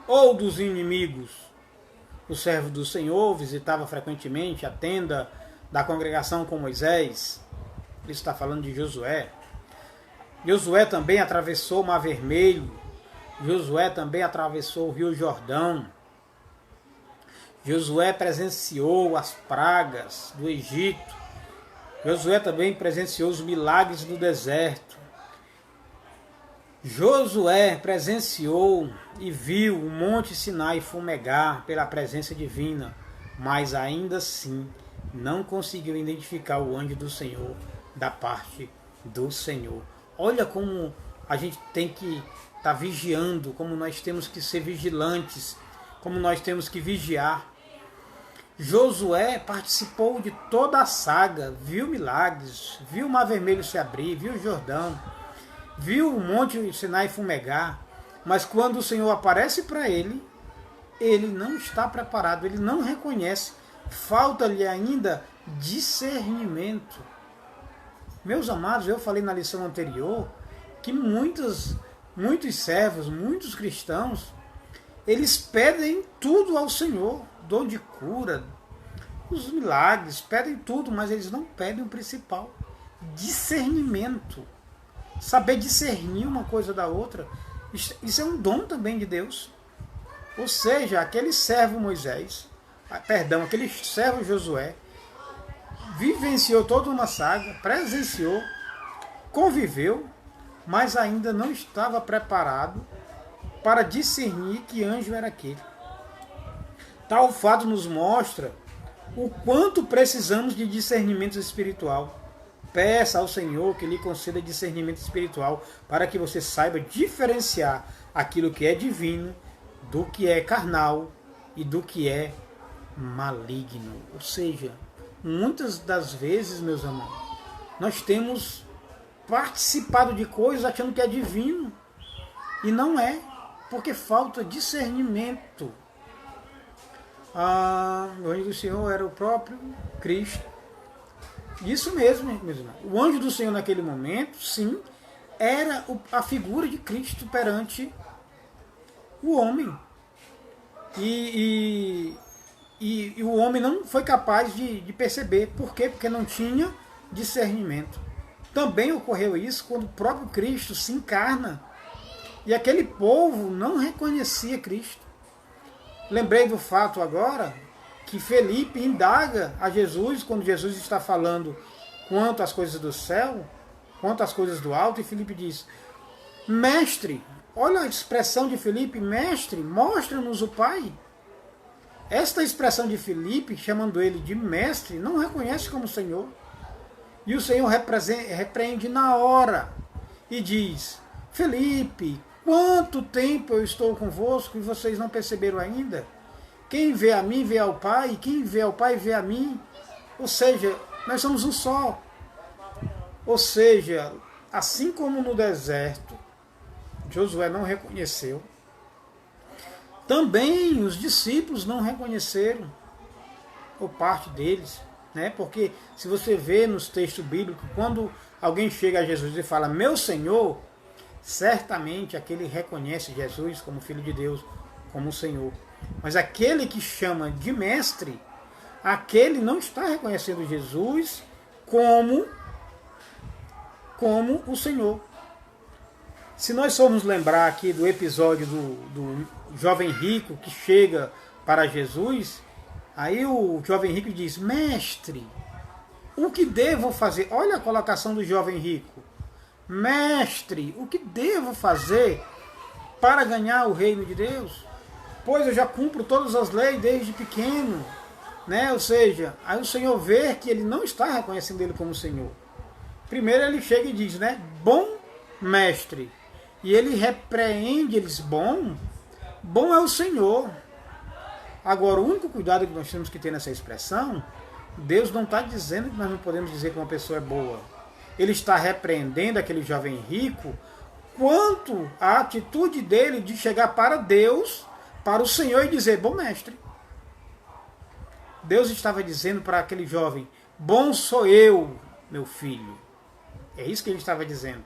ou dos inimigos? O servo do Senhor visitava frequentemente a tenda da congregação com Moisés. Ele está falando de Josué. Josué também atravessou o Mar Vermelho. Josué também atravessou o Rio Jordão. Josué presenciou as pragas do Egito. Josué também presenciou os milagres do deserto. Josué presenciou e viu o Monte Sinai fumegar pela presença divina, mas ainda assim não conseguiu identificar o anjo do Senhor da parte do Senhor. Olha como a gente tem que estar vigiando, como nós temos que ser vigilantes, como nós temos que vigiar. Josué participou de toda a saga, viu milagres, viu o Mar Vermelho se abrir, viu o Jordão, viu o Monte Sinai fumegar, mas quando o Senhor aparece para ele, ele não está preparado, ele não reconhece, falta-lhe ainda discernimento. Meus amados, eu falei na lição anterior que muitos servos, muitos cristãos, eles pedem tudo ao Senhor, dom de cura, os milagres, pedem tudo, mas eles não pedem o principal, discernimento. Saber discernir uma coisa da outra, isso é um dom também de Deus. Ou seja, aquele servo aquele servo Josué, vivenciou toda uma saga, presenciou, conviveu, mas ainda não estava preparado para discernir que anjo era aquele. Tal fato nos mostra o quanto precisamos de discernimento espiritual. Peça ao Senhor que lhe conceda discernimento espiritual para que você saiba diferenciar aquilo que é divino do que é carnal e do que é maligno. Ou seja, muitas das vezes, meus amados, nós temos participado de coisas achando que é divino e não é, porque falta discernimento. O anjo do Senhor era o próprio Cristo. Isso mesmo, meus irmãos. O anjo do Senhor naquele momento, sim, era a figura de Cristo perante o homem. E o homem não foi capaz de perceber. Por quê? Porque não tinha discernimento. Também ocorreu isso quando o próprio Cristo se encarna e aquele povo não reconhecia Cristo. Lembrei do fato agora que Felipe indaga a Jesus quando Jesus está falando quanto às coisas do céu, quanto às coisas do alto, e Felipe diz: Mestre, olha a expressão de Felipe, mestre, mostra-nos o Pai. Esta expressão de Felipe, chamando ele de mestre, não reconhece como Senhor. E o Senhor repreende na hora e diz: Felipe, quanto tempo eu estou convosco e vocês não perceberam ainda? Quem vê a mim, vê ao Pai, e quem vê ao Pai, vê a mim. Ou seja, nós somos um só. Ou seja, assim como no deserto, Josué não reconheceu, também os discípulos não reconheceram, ou parte deles, né? Porque se você vê nos textos bíblicos, quando alguém chega a Jesus e fala, meu Senhor, certamente aquele reconhece Jesus como Filho de Deus, como Senhor. Mas aquele que chama de mestre, aquele não está reconhecendo Jesus como o Senhor. Se nós formos lembrar aqui do episódio do jovem rico que chega para Jesus, aí o jovem rico diz, mestre, o que devo fazer? Olha a colocação do jovem rico. Mestre, o que devo fazer para ganhar o reino de Deus? Pois eu já cumpro todas as leis desde pequeno. Né? Ou seja, aí o Senhor vê que ele não está reconhecendo ele como Senhor. Primeiro ele chega e diz, né? Bom mestre. E ele repreende, ele diz, bom é o Senhor. Agora, o único cuidado que nós temos que ter nessa expressão, Deus não está dizendo que nós não podemos dizer que uma pessoa é boa. Ele está repreendendo aquele jovem rico quanto à atitude dele de chegar para Deus, para o Senhor e dizer, bom mestre. Deus estava dizendo para aquele jovem, bom sou eu, meu filho. É isso que ele estava dizendo.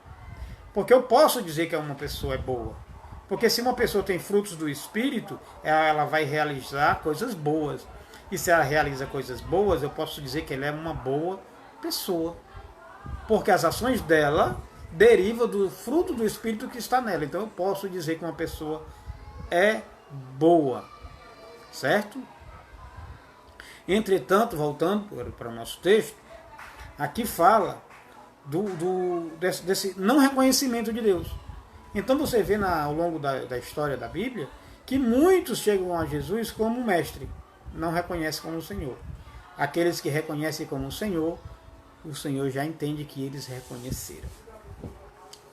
Porque eu posso dizer que uma pessoa é boa. Porque se uma pessoa tem frutos do Espírito, ela vai realizar coisas boas. E se ela realiza coisas boas, eu posso dizer que ela é uma boa pessoa. Porque as ações dela derivam do fruto do Espírito que está nela. Então eu posso dizer que uma pessoa é boa. Certo? Entretanto, voltando para o nosso texto, aqui fala desse não reconhecimento de Deus. Então você vê ao longo da história da Bíblia que muitos chegam a Jesus como mestre, não reconhecem como Senhor. Aqueles que reconhecem como Senhor, o Senhor já entende que eles reconheceram.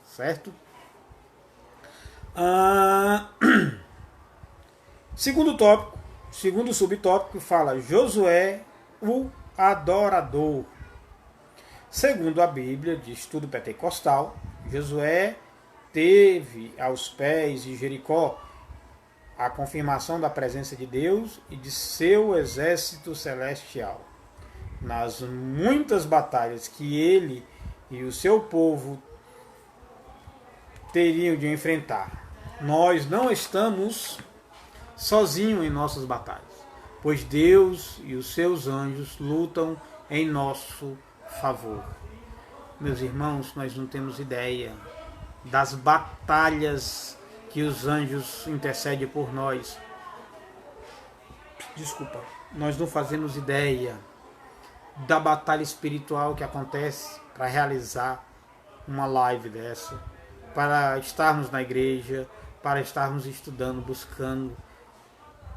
Certo? Segundo tópico, segundo subtópico, fala Josué, o adorador. Segundo a Bíblia de estudo pentecostal, Josué teve aos pés de Jericó a confirmação da presença de Deus e de seu exército celestial. Nas muitas batalhas que ele e o seu povo teriam de enfrentar, nós não estamos sozinhos em nossas batalhas, pois Deus e os seus anjos lutam em nosso favor. Meus irmãos, nós não temos ideia das batalhas que os anjos intercedem por nós. Desculpa, nós não fazemos ideia da batalha espiritual que acontece para realizar uma live dessa, para estarmos na igreja, para estarmos estudando, buscando.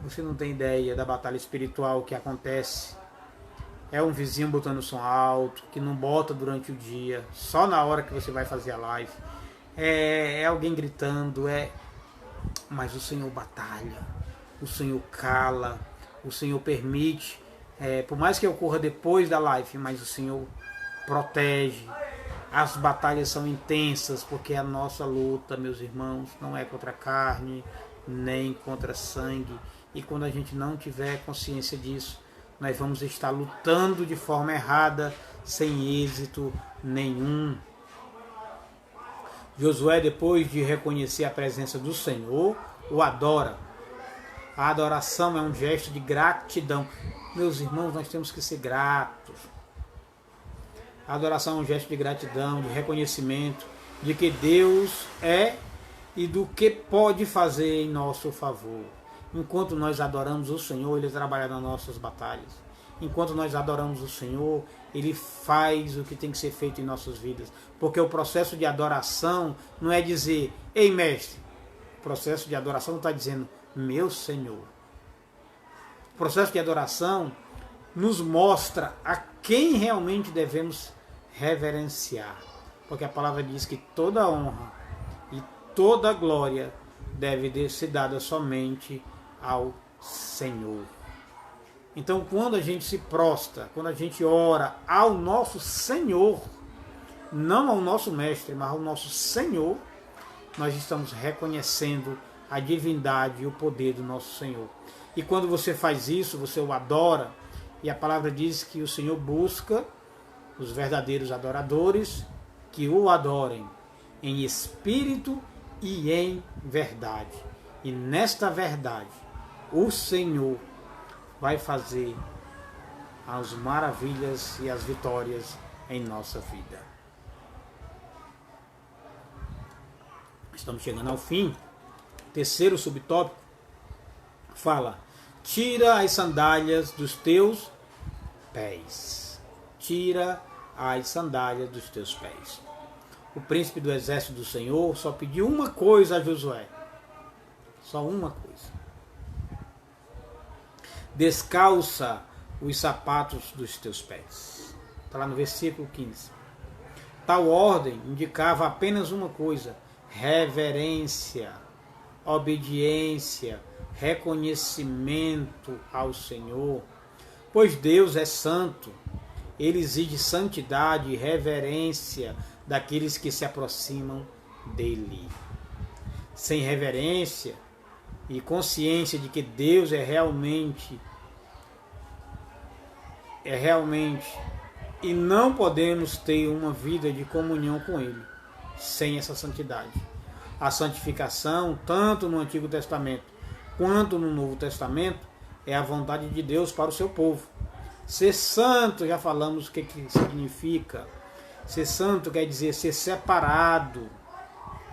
Você não tem ideia da batalha espiritual que acontece é um vizinho botando som alto, que não bota durante o dia, só na hora que você vai fazer a live. É alguém gritando, mas o Senhor batalha, o Senhor cala, o Senhor permite, por mais que ocorra depois da live, mas o Senhor protege. As batalhas são intensas, porque a nossa luta, meus irmãos, não é contra a carne, nem contra sangue. E quando a gente não tiver consciência disso, nós vamos estar lutando de forma errada, sem êxito nenhum. Josué, depois de reconhecer a presença do Senhor, o adora. A adoração é um gesto de gratidão. Meus irmãos, nós temos que ser gratos. A adoração é um gesto de gratidão, de reconhecimento de que Deus é e do que pode fazer em nosso favor. Enquanto nós adoramos o Senhor, Ele trabalha nas nossas batalhas. Enquanto nós adoramos o Senhor, Ele faz o que tem que ser feito em nossas vidas. Porque o processo de adoração não é dizer, ei mestre. O processo de adoração está dizendo, meu Senhor. O processo de adoração nos mostra a quem realmente devemos reverenciar. Porque a palavra diz que toda honra e toda glória deve ser dada somente ao Senhor. Então, quando a gente se prostra, quando a gente ora ao nosso Senhor, não ao nosso mestre, mas ao nosso Senhor, nós estamos reconhecendo a divindade e o poder do nosso Senhor. E quando você faz isso, você o adora, e a palavra diz que o Senhor busca os verdadeiros adoradores que o adorem em espírito e em verdade. E nesta verdade, o Senhor vai fazer as maravilhas e as vitórias em nossa vida. Estamos chegando ao fim. Terceiro subtópico fala: tira as sandálias dos teus pés. Tira as sandálias dos teus pés. O príncipe do exército do Senhor só pediu uma coisa a Josué. Só uma coisa. Descalça os sapatos dos teus pés. Está lá no versículo 15. Tal ordem indicava apenas uma coisa: reverência, obediência, reconhecimento ao Senhor. Pois Deus é santo. Ele exige santidade e reverência daqueles que se aproximam dele. Sem reverência e consciência de que Deus é realmente, e não podemos ter uma vida de comunhão com Ele sem essa santidade. A santificação, tanto no Antigo Testamento quanto no Novo Testamento, é a vontade de Deus para o seu povo. Ser santo, já falamos o que significa. Ser santo quer dizer ser separado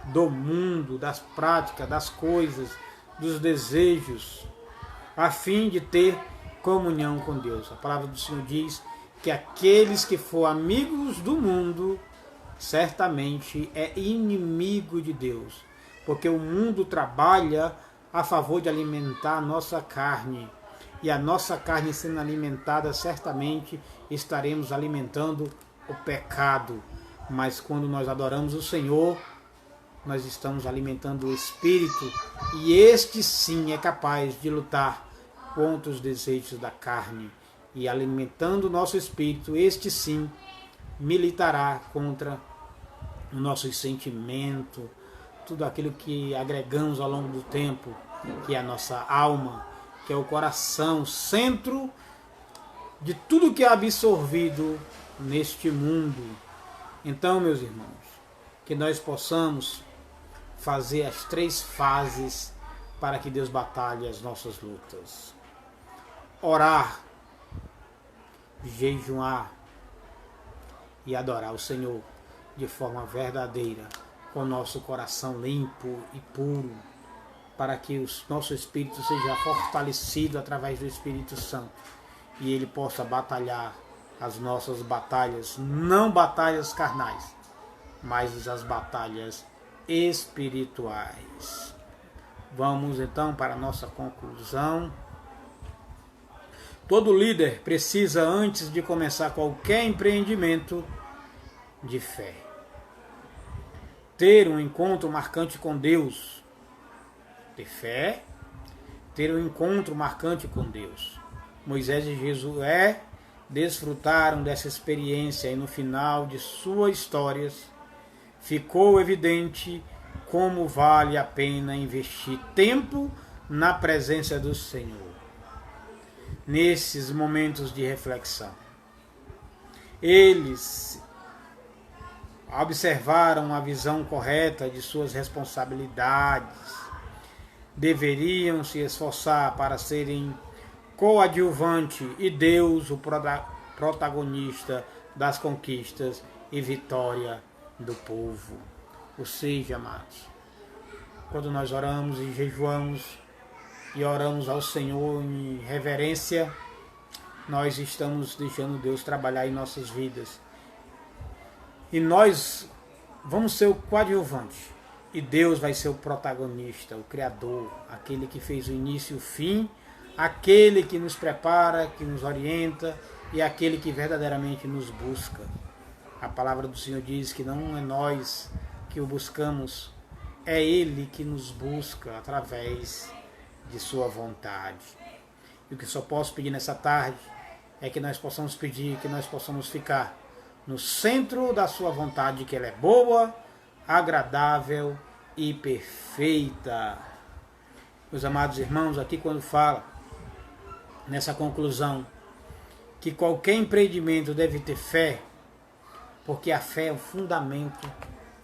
do mundo, das práticas, das coisas, dos desejos, a fim de ter comunhão com Deus. A palavra do Senhor diz que aqueles que for amigos do mundo, certamente é inimigo de Deus, porque o mundo trabalha a favor de alimentar a nossa carne, e a nossa carne sendo alimentada, certamente estaremos alimentando o pecado. Mas quando nós adoramos o Senhor, nós estamos alimentando o Espírito, e este sim é capaz de lutar contra os desejos da carne. E alimentando o nosso Espírito, este sim militará contra o nosso sentimento, tudo aquilo que agregamos ao longo do tempo, que é a nossa alma, que é o coração, centro de tudo que é absorvido neste mundo. Então, meus irmãos, que nós possamos fazer as 3 fases para que Deus batalhe as nossas lutas: orar, jejuar e adorar o Senhor de forma verdadeira, com nosso coração limpo e puro, para que o nosso espírito seja fortalecido através do Espírito Santo e ele possa batalhar as nossas batalhas, não batalhas carnais, mas as batalhas espirituais. Vamos então para a nossa conclusão. Todo líder precisa, antes de começar qualquer empreendimento, de fé. Ter um encontro marcante com Deus. Ter fé, ter um encontro marcante com Deus. Moisés e Josué desfrutaram dessa experiência e no final de suas histórias ficou evidente como vale a pena investir tempo na presença do Senhor. Nesses momentos de reflexão, eles observaram a visão correta de suas responsabilidades, deveriam se esforçar para serem coadjuvante e Deus o protagonista das conquistas e vitória do povo. Ou seja, amados, quando nós oramos e jejuamos e oramos ao Senhor em reverência, nós estamos deixando Deus trabalhar em nossas vidas. E nós vamos ser o coadjuvante. E Deus vai ser o protagonista, o Criador, aquele que fez o início e o fim, aquele que nos prepara, que nos orienta e aquele que verdadeiramente nos busca. A palavra do Senhor diz que não é nós que o buscamos, é Ele que nos busca através de sua vontade. E o que só posso pedir nessa tarde é que nós possamos pedir, que nós possamos ficar no centro da sua vontade, que ela é boa, agradável e perfeita. Meus amados irmãos, aqui quando fala nessa conclusão que qualquer empreendimento deve ter fé, porque a fé é o fundamento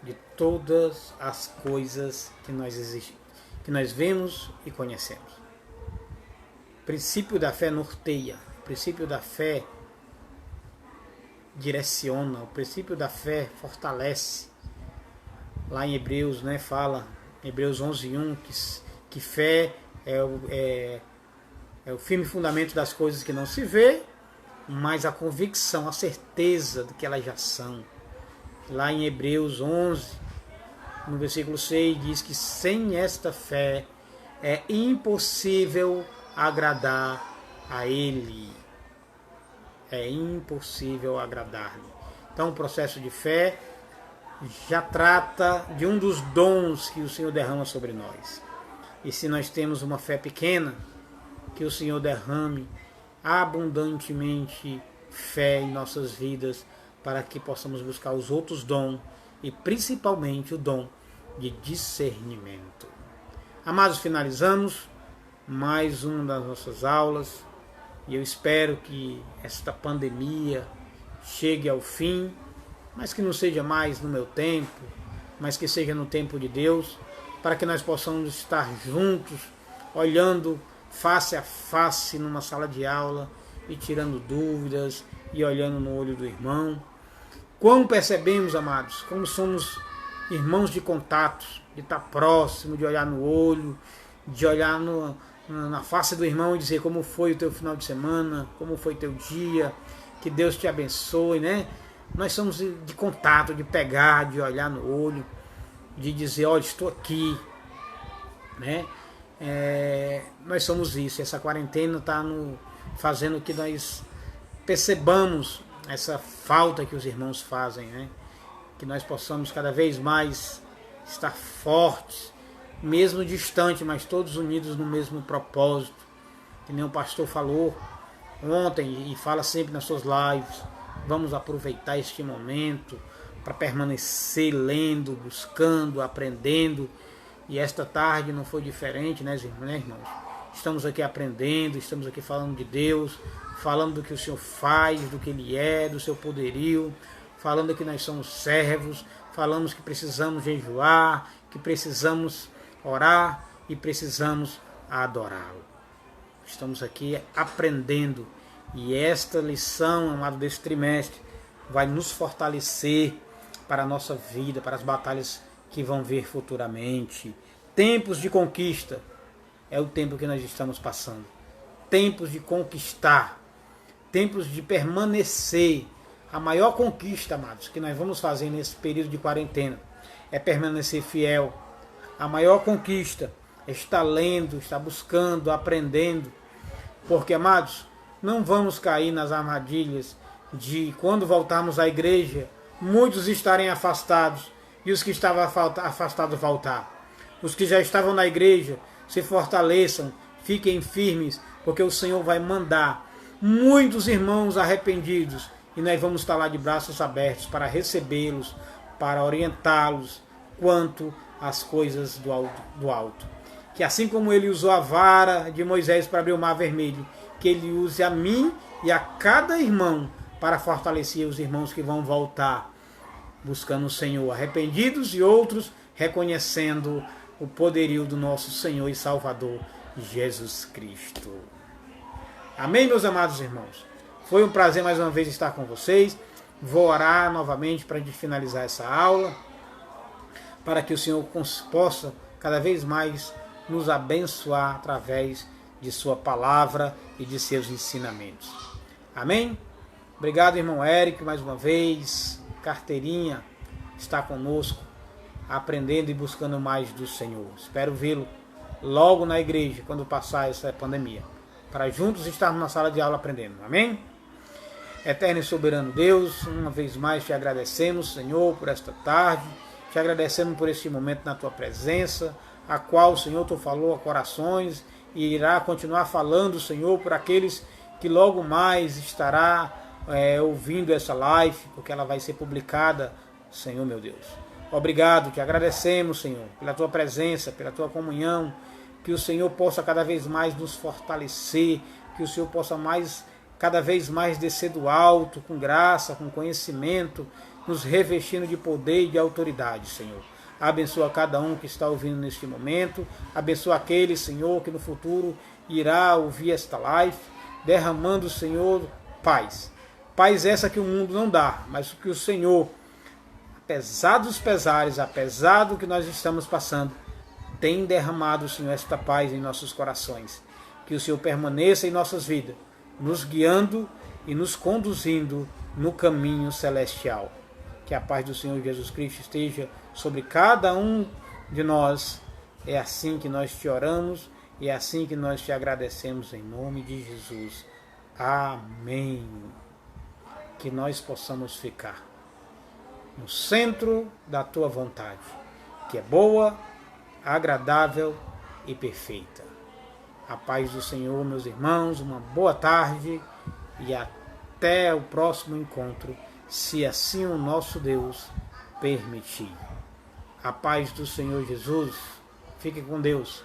de todas as coisas que nós vemos e conhecemos. O princípio da fé norteia, o princípio da fé direciona, o princípio da fé fortalece. Lá em Hebreus, fala, Hebreus 11:1, que fé é o firme fundamento das coisas que não se vê, mas a convicção, a certeza de que elas já são. Lá em Hebreus 11, no versículo 6, diz que sem esta fé é impossível agradar a Ele. É impossível agradar-lhe. Então o processo de fé já trata de um dos dons que o Senhor derrama sobre nós. E se nós temos uma fé pequena, que o Senhor derrame abundantemente fé em nossas vidas, para que possamos buscar os outros dons, e principalmente o dom de discernimento. Amados, finalizamos mais uma das nossas aulas, e eu espero que esta pandemia chegue ao fim, mas que não seja mais no meu tempo, mas que seja no tempo de Deus, para que nós possamos estar juntos, olhando face a face numa sala de aula e tirando dúvidas e olhando no olho do irmão. Como percebemos, amados, como somos irmãos de contato, de estar próximo, de olhar no olho, de olhar na face do irmão e dizer como foi o teu final de semana, como foi teu dia, que Deus te abençoe, Nós somos de contato, de pegar, de olhar no olho, de dizer, olha, estou aqui, nós somos isso. Essa quarentena está fazendo que nós percebamos essa falta que os irmãos fazem, que nós possamos cada vez mais estar fortes, mesmo distante, mas todos unidos no mesmo propósito, que nem o pastor falou ontem e fala sempre nas suas lives. Vamos aproveitar este momento para permanecer lendo, buscando, aprendendo. E esta tarde não foi diferente, né, irmãos? Estamos aqui aprendendo, estamos aqui falando de Deus, falando do que o Senhor faz, do que Ele é, do seu poderio, falando que nós somos servos, falamos que precisamos jejuar, que precisamos orar e precisamos adorá-lo. Estamos aqui aprendendo, e esta lição, amado, desse trimestre vai nos fortalecer para a nossa vida, para as batalhas que vão vir futuramente. Tempos de conquista é o tempo que nós estamos passando. Tempos de conquistar, tempos de permanecer. A maior conquista, amados, que nós vamos fazer nesse período de quarentena é permanecer fiel. A maior conquista é estar lendo, estar buscando, aprendendo. Porque, amados, não vamos cair nas armadilhas de, quando voltarmos à igreja, muitos estarem afastados e os que estavam afastados voltar. Os que já estavam na igreja se fortaleçam, fiquem firmes, porque o Senhor vai mandar muitos irmãos arrependidos e nós vamos estar lá de braços abertos para recebê-los, para orientá-los quanto às coisas do alto. Que assim como ele usou a vara de Moisés para abrir o mar vermelho, que ele use a mim e a cada irmão para fortalecer os irmãos que vão voltar buscando o Senhor, arrependidos, e outros reconhecendo o poderio do nosso Senhor e Salvador Jesus Cristo. Amém, meus amados irmãos? Foi um prazer mais uma vez estar com vocês. Vou orar novamente para a gente finalizar essa aula, para que o Senhor possa cada vez mais nos abençoar através de sua palavra e de seus ensinamentos. Amém? Obrigado, irmão Érico, mais uma vez. Carteirinha está conosco, aprendendo e buscando mais do Senhor. Espero vê-lo logo na igreja, quando passar essa pandemia, para juntos estarmos na sala de aula aprendendo. Amém? Eterno e soberano Deus, uma vez mais te agradecemos, Senhor, por esta tarde. Te agradecemos por este momento na tua presença, a qual o Senhor tu falou a corações e irá continuar falando, Senhor, por aqueles que logo mais estará ouvindo essa live, porque ela vai ser publicada, Senhor meu Deus. Obrigado, te agradecemos, Senhor, pela tua presença, pela tua comunhão, que o Senhor possa cada vez mais nos fortalecer, que o Senhor possa cada vez mais descer do alto, com graça, com conhecimento, nos revestindo de poder e de autoridade, Senhor. Abençoa cada um que está ouvindo neste momento, abençoa aquele, Senhor, que no futuro irá ouvir esta live, derramando, Senhor, paz. Paz essa que o mundo não dá, mas que o Senhor, apesar dos pesares, apesar do que nós estamos passando, tem derramado, Senhor, esta paz em nossos corações. Que o Senhor permaneça em nossas vidas, nos guiando e nos conduzindo no caminho celestial. Que a paz do Senhor Jesus Cristo esteja sobre cada um de nós. É assim que nós te oramos e é assim que nós te agradecemos em nome de Jesus. Amém. Que nós possamos ficar no centro da tua vontade, que é boa, agradável e perfeita. A paz do Senhor, meus irmãos, uma boa tarde e até o próximo encontro, se assim o nosso Deus permitir. A paz do Senhor Jesus, fique com Deus.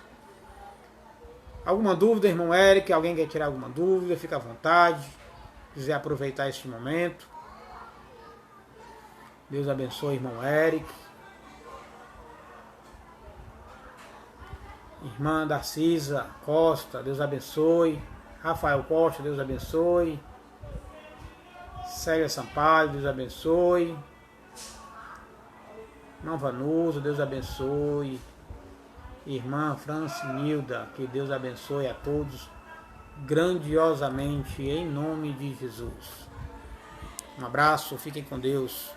Alguma dúvida, irmão Érico? Alguém quer tirar alguma dúvida? Fique à vontade. Quiser aproveitar este momento. Deus abençoe, irmão Érico. Irmã Darcisa Costa, Deus abençoe. Rafael Costa, Deus abençoe. Célia Sampaio, Deus abençoe. Irmã Vanusa, Deus abençoe. Irmã Francinilda, que Deus abençoe a todos grandiosamente, em nome de Jesus. Um abraço, fiquem com Deus.